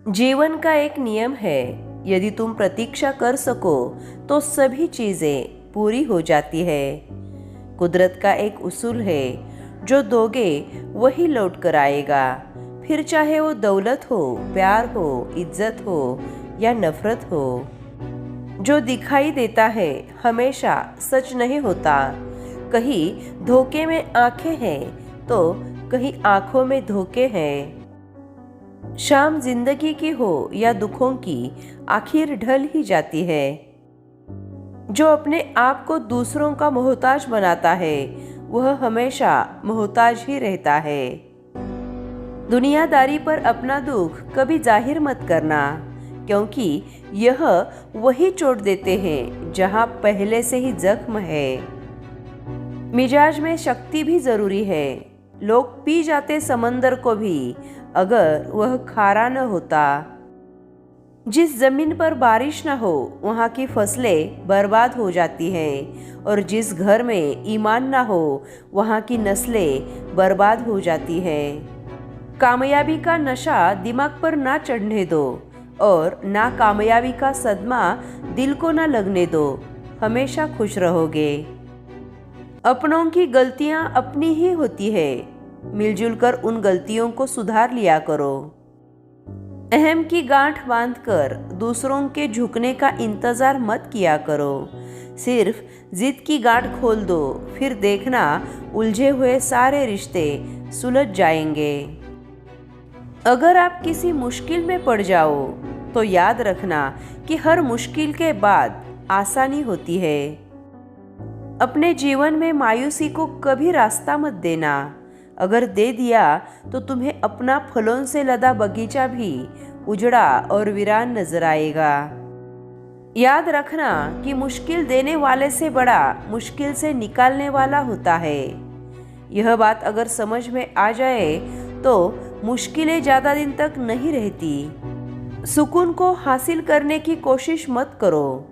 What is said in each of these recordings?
जीवन का एक नियम है, यदि तुम प्रतीक्षा कर सको तो सभी चीजें पूरी हो जाती है। कुदरत का एक उसूल है, जो दोगे वही लौट कर आएगा, फिर चाहे वो दौलत हो, प्यार हो, इज्जत हो या नफरत हो। जो दिखाई देता है हमेशा सच नहीं होता। कहीं धोखे में आंखें हैं तो कहीं आंखों में धोखे हैं। शाम जिंदगी की हो या दुखों की, आखिर ढल ही जाती है। जो अपने आप को दूसरों का मोहताज बनाता है वह हमेशा मोहताज ही रहता है। दुनियादारी पर अपना दुख कभी जाहिर मत करना, क्योंकि यह वही चोट देते हैं जहां पहले से ही जख्म है। मिजाज में शक्ति भी जरूरी है। लोग पी जाते समंदर को भी, अगर वह खारा न होता। जिस जमीन पर बारिश न हो वहाँ की फसलें बर्बाद हो जाती हैं, और जिस घर में ईमान न हो वहाँ की नस्लें बर्बाद हो जाती हैं। कामयाबी का नशा दिमाग पर ना चढ़ने दो, और ना कामयाबी का सदमा दिल को ना लगने दो। हमेशा खुश रहोगे। अपनों की गलतियां अपनी ही होती है, मिलजुल कर उन गलतियों को सुधार लिया करो। अहम की गांठ बांधकर दूसरों के झुकने का इंतजार मत किया करो। सिर्फ जिद की गांठ खोल दो, फिर देखना उलझे हुए सारे रिश्ते सुलझ जाएंगे। अगर आप किसी मुश्किल में पड़ जाओ तो याद रखना कि हर मुश्किल के बाद आसानी होती है। अपने जीवन में मायूसी को कभी रास्ता मत देना। अगर दे दिया तो तुम्हें अपना फलों से लदा बगीचा भी उजड़ा और वीरान नजर आएगा। याद रखना कि मुश्किल देने वाले से बड़ा मुश्किल से निकालने वाला होता है। यह बात अगर समझ में आ जाए तो मुश्किलें ज्यादा दिन तक नहीं रहती। सुकून को हासिल करने की कोशिश मत करो,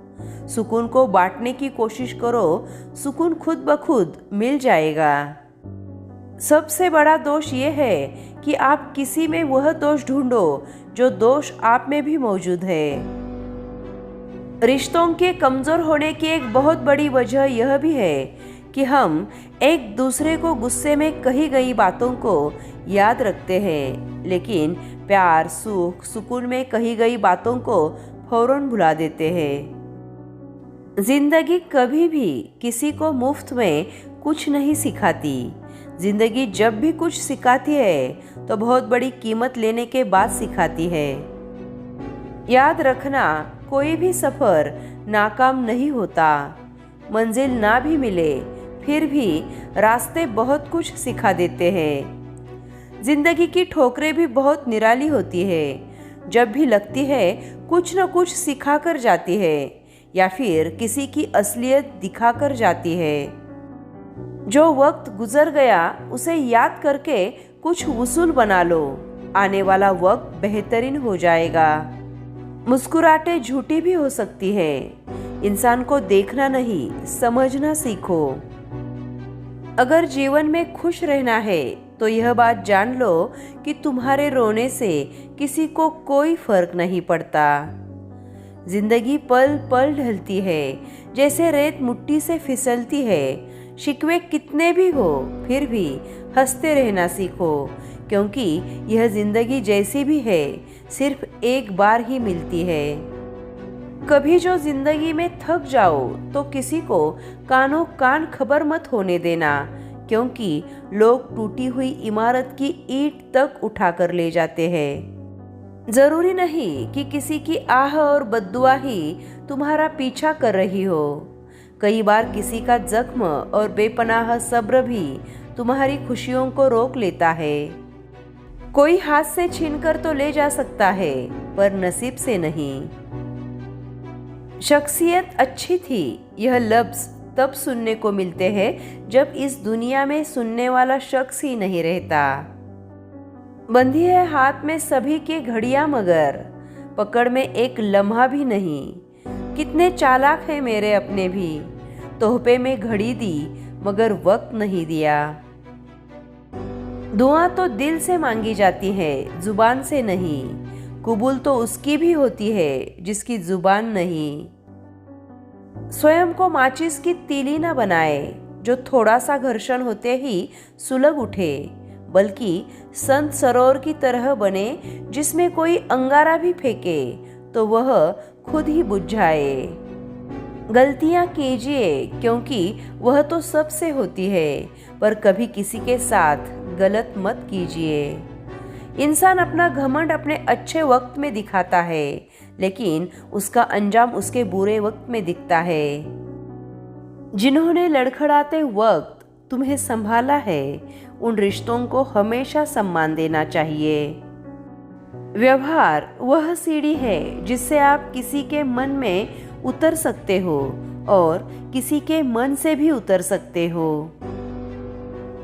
सुकून को बांटने की कोशिश करो। सुकून खुद ब खुद मिल जाएगा। सबसे बड़ा दोष यह है कि आप किसी में वह दोष ढूंढो जो दोष आप में भी मौजूद है। रिश्तों के कमजोर होने की एक बहुत बड़ी वजह यह भी है कि हम एक दूसरे को गुस्से में कही गई बातों को याद रखते हैं, लेकिन प्यार, सुख, सुकून में कही गई बातों को फौरन भुला देते हैं। जिंदगी कभी भी किसी को मुफ्त में कुछ नहीं सिखाती। जिंदगी जब भी कुछ सिखाती है तो बहुत बड़ी कीमत लेने के बाद सिखाती है। याद रखना, कोई भी सफर नाकाम नहीं होता। मंजिल ना भी मिले फिर भी रास्ते बहुत कुछ सिखा देते हैं। जिंदगी की ठोकरें भी बहुत निराली होती है। जब भी लगती है कुछ न कुछ सिखा कर जाती है, या फिर किसी की असलियत दिखा कर जाती है। जो वक्त गुजर गया उसे याद करके कुछ वसूल बना लो, आने वाला वक्त बेहतरीन हो जाएगा। मुस्कुराहटें झूठी भी हो सकती है। इंसान को देखना नहीं, समझना सीखो। अगर जीवन में खुश रहना है तो यह बात जान लो कि तुम्हारे रोने से किसी को कोई फर्क नहीं पड़ता। जिंदगी पल पल ढलती है, जैसे रेत मिट्टी से फिसलती है। शिकवे कितने भी हो फिर भी हंसते रहना सीखो, क्योंकि यह जिंदगी जैसी भी है सिर्फ एक बार ही मिलती है। कभी जो जिंदगी में थक जाओ तो किसी को कानों कान खबर मत होने देना, क्योंकि लोग टूटी हुई इमारत की ईंट तक उठा कर ले जाते हैं। जरूरी नहीं कि किसी की आह और बद्दुआ ही तुम्हारा पीछा कर रही हो। कई बार किसी का जख्म और बेपनाह सब्र भी तुम्हारी खुशियों को रोक लेता है। कोई हाथ से छीनकर तो ले जा सकता है, पर नसीब से नहीं। शख्सियत अच्छी थी, यह लफ्ज तब सुनने को मिलते हैं जब इस दुनिया में सुनने वाला शख्स ही नहीं रहता। बंधी है हाथ में सभी की घड़ियां, मगर पकड़ में एक लम्हा भी नहीं। कितने चालाक है मेरे अपने भी, तोहफे में घड़ी दी मगर वक्त नहीं दिया। दुआ तो दिल से मांगी जाती है, जुबान से नहीं। कबूल तो उसकी भी होती है जिसकी जुबान नहीं। स्वयं को माचिस की तीली न बनाए जो थोड़ा सा घर्षण होते ही सुलग उठे, बल्कि संत सरोवर की तरह बने जिसमें कोई अंगारा भी फेंके तो वह खुद ही बुझ जाए। गलतियां कीजिए क्योंकि वह तो सबसे होती है, पर कभी किसी के साथ गलत मत कीजिए। इंसान अपना घमंड अपने अच्छे वक्त में दिखाता है, लेकिन उसका अंजाम उसके बुरे वक्त में दिखता है। जिन्होंने लड़खड़ाते वक्त तुम्हें संभाला है, उन रिश्तों को हमेशा सम्मान देना चाहिए। व्यवहार वह सीढ़ी है जिससे आप किसी के मन में उतर सकते हो और किसी के मन से भी उतर सकते हो।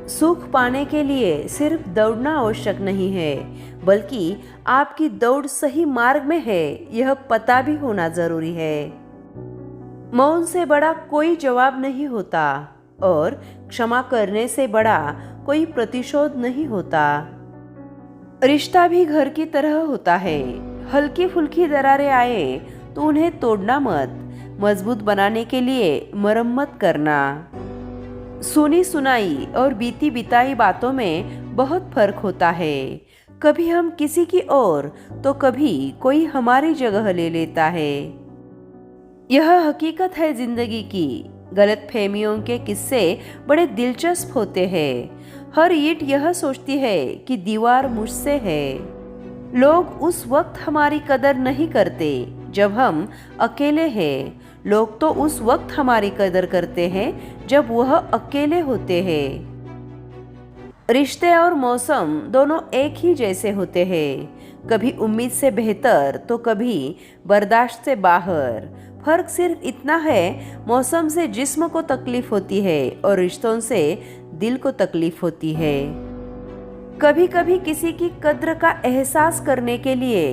सुख पाने के लिए सिर्फ दौड़ना आवश्यक नहीं है, बल्कि आपकी दौड़ सही मार्ग में है यह पता भी होना जरूरी है। मौन से बड़ा कोई जवाब नहीं होता और क्षमा करने से बड़ा कोई प्रतिशोध नहीं होता। रिश्ता भी घर की तरह होता है, हल्की फुल्की दरारें आए तो उन्हें तोड़ना मत, मजबूत बनाने के लिए मरम्मत करना। सुनी सुनाई और बीती बिताई बातों में बहुत फर्क होता है। कभी हम किसी की ओर तो कभी कोई हमारी जगह ले लेता है। यह हकीकत है जिंदगी की। गलतफहमियों के किस्से बड़े दिलचस्प होते हैं। हर ईंट यह सोचती है कि दीवार मुझसे है। लोग उस वक्त हमारी कदर नहीं करते जब हम अकेले हैं, लोग तो उस वक्त हमारी कदर करते हैं जब वह अकेले होते हैं। रिश्ते और मौसम दोनों एक ही जैसे होते हैं, कभी उम्मीद से बेहतर तो कभी बर्दाश्त से बाहर। फर्क सिर्फ इतना है, मौसम से जिस्म को तकलीफ होती है और रिश्तों से दिल को तकलीफ होती है। कभी कभी किसी की कद्र का एहसास करने के लिए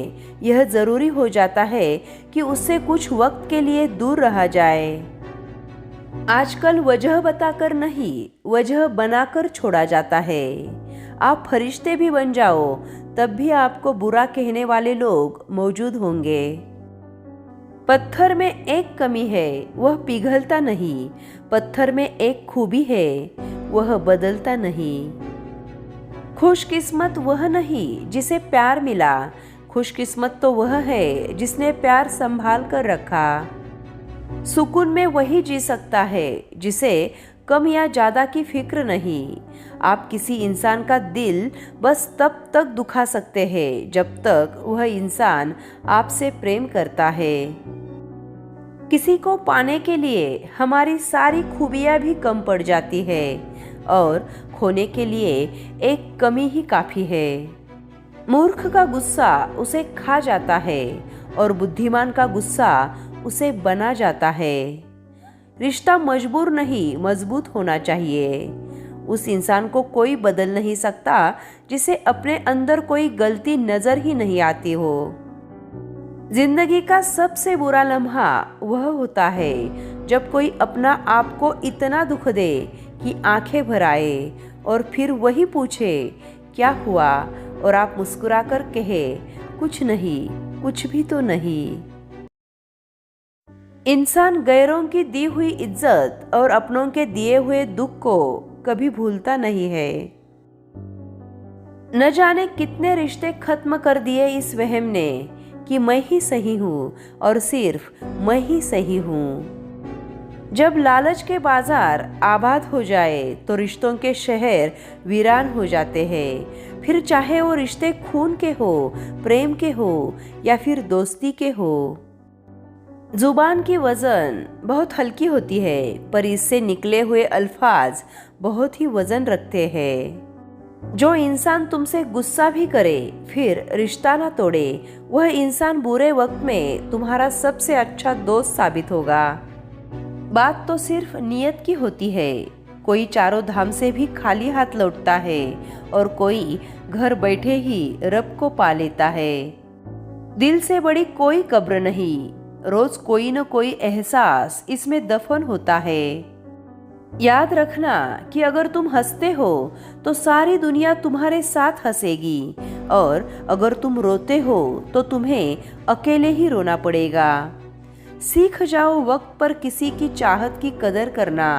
यह जरूरी हो जाता है कि उससे कुछ वक्त के लिए दूर रहा जाए। आजकल वजह बताकर नहीं, वजह बनाकर छोड़ा जाता है। आप फरिश्ते भी बन जाओ तब भी आपको बुरा कहने वाले लोग मौजूद होंगे। पत्थर में एक कमी है, वह पिघलता नहीं। पत्थर में एक खूबी है, वह बदलता नहीं। खुशकिस्मत वह नहीं जिसे प्यार मिला, खुशकिस्मत तो वह है जिसने प्यार संभाल कर रखा। सुकून में वही जी सकता है जिसे कम या ज्यादा की फिक्र नहीं। आप किसी इंसान का दिल बस तब तक दुखा सकते हैं जब तक वह इंसान आपसे प्रेम करता है। किसी को पाने के लिए हमारी सारी खूबियां भी कम पड़ जाती है और खोने के लिए एक कमी ही काफी है। मूर्ख का गुस्सा उसे खा जाता है और बुद्धिमान का गुस्सा उसे बना जाता है। रिश्ता मजबूर नहीं, मजबूत होना चाहिए। उस इंसान को कोई बदल नहीं सकता जिसे अपने अंदर कोई गलती नजर ही नहीं आती हो। जिंदगी का सबसे बुरा लम्हा वह होता है जब कोई अपना आप को इतना दुख दे कि आंखें भर आए और फिर वही पूछे क्या हुआ, और आप मुस्कुराकर कहे कुछ नहीं, कुछ भी तो नहीं। इंसान गैरों की दी हुई इज्जत और अपनों के दिए हुए दुख को कभी भूलता नहीं है। न जाने कितने रिश्ते खत्म कर दिए इस वहम ने कि मैं ही सही हूँ और सिर्फ मैं ही सही हूँ। जब लालच के बाजार आबाद हो जाए तो रिश्तों के शहर वीरान हो जाते हैं। फिर चाहे वो रिश्ते खून के हो, प्रेम के हो या फिर दोस्ती के हो। जुबान की वजन बहुत हल्की होती है, पर इससे निकले हुए अल्फाज बहुत ही वजन रखते हैं। जो इंसान तुमसे गुस्सा भी करे फिर रिश्ता ना तोड़े, वह इंसान बुरे वक्त में तुम्हारा सबसे अच्छा दोस्त साबित होगा। बात तो सिर्फ नियत की होती है। कोई चारों धाम से भी खाली हाथ लौटता है और कोई घर बैठे ही रब को पा लेता है। दिल से बड़ी कोई कब्र नहीं, रोज कोई न कोई एहसास इसमें दफन होता है। याद रखना कि अगर तुम हंसते हो तो सारी दुनिया तुम्हारे साथ हंसेगी, और अगर तुम रोते हो तो तुम्हें अकेले ही रोना पड़ेगा। सीख जाओ वक्त पर किसी की चाहत की कदर करना,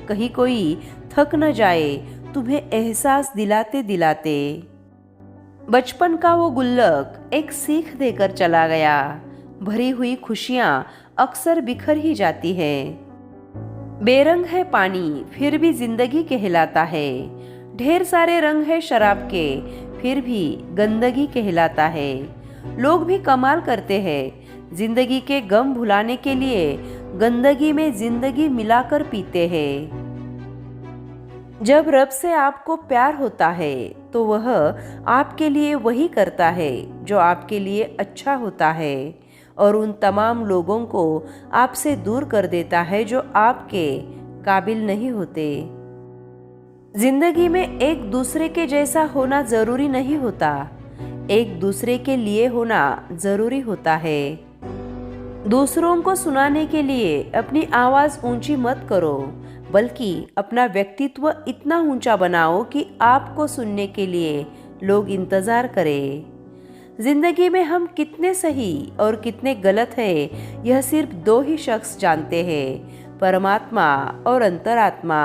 कहीं कोई थक न जाए तुम्हें एहसास दिलाते दिलाते। बचपन का वो गुल्लक एक सीख देकर चला गया, भरी हुई खुशियां अक्सर बिखर ही जाती है। बेरंग है पानी फिर भी जिंदगी कहलाता है, ढेर सारे रंग है शराब के फिर भी गंदगी कहलाता है। लोग भी कमाल करते हैं, जिंदगी के गम भुलाने के लिए गंदगी में जिंदगी मिलाकर पीते हैं। जब रब से आपको प्यार होता है तो वह आपके लिए वही करता है जो आपके लिए अच्छा होता है, और उन तमाम लोगों को आपसे दूर कर देता है जो आपके काबिल नहीं होते। जिंदगी में एक दूसरे के जैसा होना जरूरी नहीं होता, एक दूसरे के लिए होना जरूरी होता है। दूसरों को सुनाने के लिए अपनी आवाज ऊंची मत करो, बल्कि अपना व्यक्तित्व इतना ऊंचा बनाओ कि आपको सुनने के लिए लोग इंतजार करें। जिंदगी में हम कितने सही और कितने गलत हैं, यह सिर्फ दो ही शख्स जानते हैं, परमात्मा और अंतरात्मा।